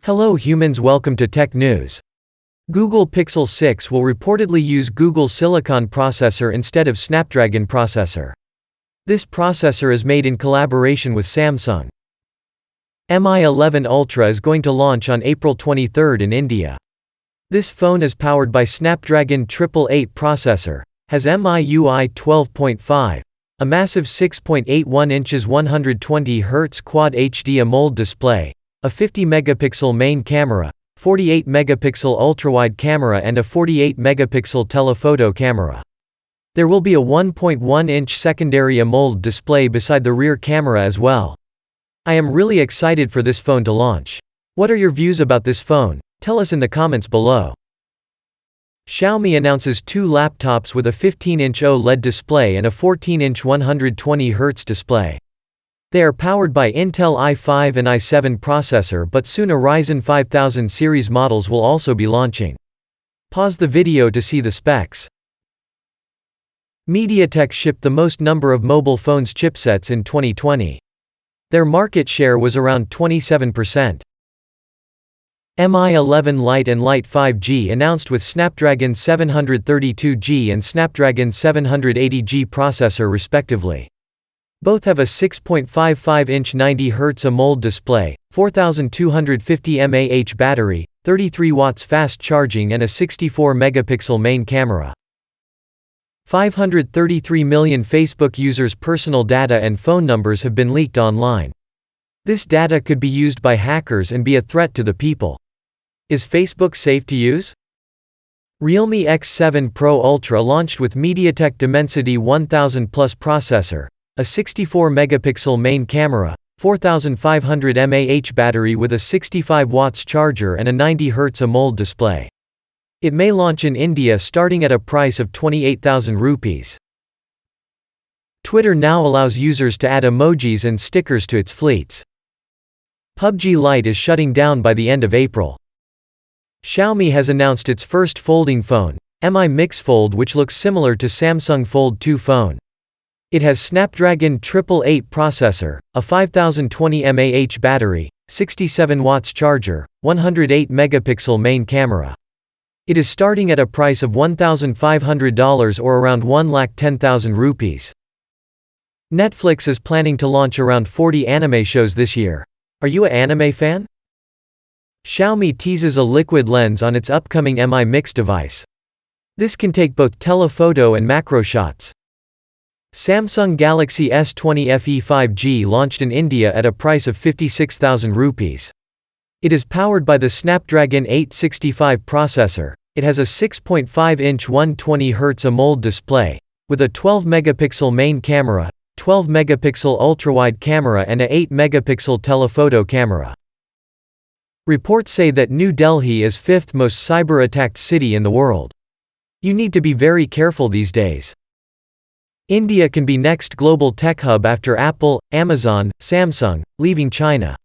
Hello humans, welcome to Tech News. Google Pixel 6 will reportedly use Google Silicon processor instead of Snapdragon processor. This processor is made in collaboration with Samsung. Mi 11 Ultra is going to launch on April 23 in India. This phone is powered by Snapdragon 888 processor, has MIUI 12.5, a massive 6.81 inches 120 Hz Quad HD AMOLED display, a 50-megapixel main camera, 48-megapixel ultrawide camera and a 48-megapixel telephoto camera. There will be a 1.1-inch secondary AMOLED display beside the rear camera as well. I am really excited for this phone to launch. What are your views about this phone? Tell us in the comments below. Xiaomi announces two laptops with a 15-inch OLED display and a 14-inch 120 Hz display. They are powered by Intel i5 and i7 processor, but soon a Ryzen 5000 series models will also be launching. Pause the video to see the specs. MediaTek shipped the most number of mobile phones chipsets in 2020. Their market share was around 27%. Mi 11 Lite and Lite 5G announced with Snapdragon 732G and Snapdragon 780G processor respectively. Both have a 6.55-inch 90 Hz AMOLED display, 4250 mAh battery, 33 watts fast charging and a 64-megapixel main camera. 533 million Facebook users' personal data and phone numbers have been leaked online. This data could be used by hackers and be a threat to the people. Is Facebook safe to use? Realme X7 Pro Ultra launched with MediaTek Dimensity 1000 Plus processor, a 64-megapixel main camera, 4500 mAh battery with a 65 watts charger and a 90 Hz AMOLED display. It may launch in India starting at a price of 28,000 rupees. Twitter now allows users to add emojis and stickers to its fleets. PUBG Lite is shutting down by the end of April. Xiaomi has announced its first folding phone, Mi Mix Fold, which looks similar to Samsung Fold 2 phone. It has Snapdragon 888 processor, a 5020 mAh battery, 67 watts charger, 108 megapixel main camera. It is starting at a price of $1,500 or around 1,10,000 rupees. Netflix is planning to launch around 40 anime shows this year. Are you an anime fan? Xiaomi teases a liquid lens on its upcoming Mi Mix device. This can take both telephoto and macro shots. Samsung Galaxy S20 FE 5G launched in India at a price of 56,000 rupees. It is powered by the Snapdragon 865 processor. It has a 6.5-inch 120 Hz AMOLED display, with a 12-megapixel main camera, 12-megapixel ultrawide camera and a 8-megapixel telephoto camera. Reports say that New Delhi is 5th most cyber-attacked city in the world. You need to be very careful these days. India can be next global tech hub after Apple, Amazon, Samsung, leaving China.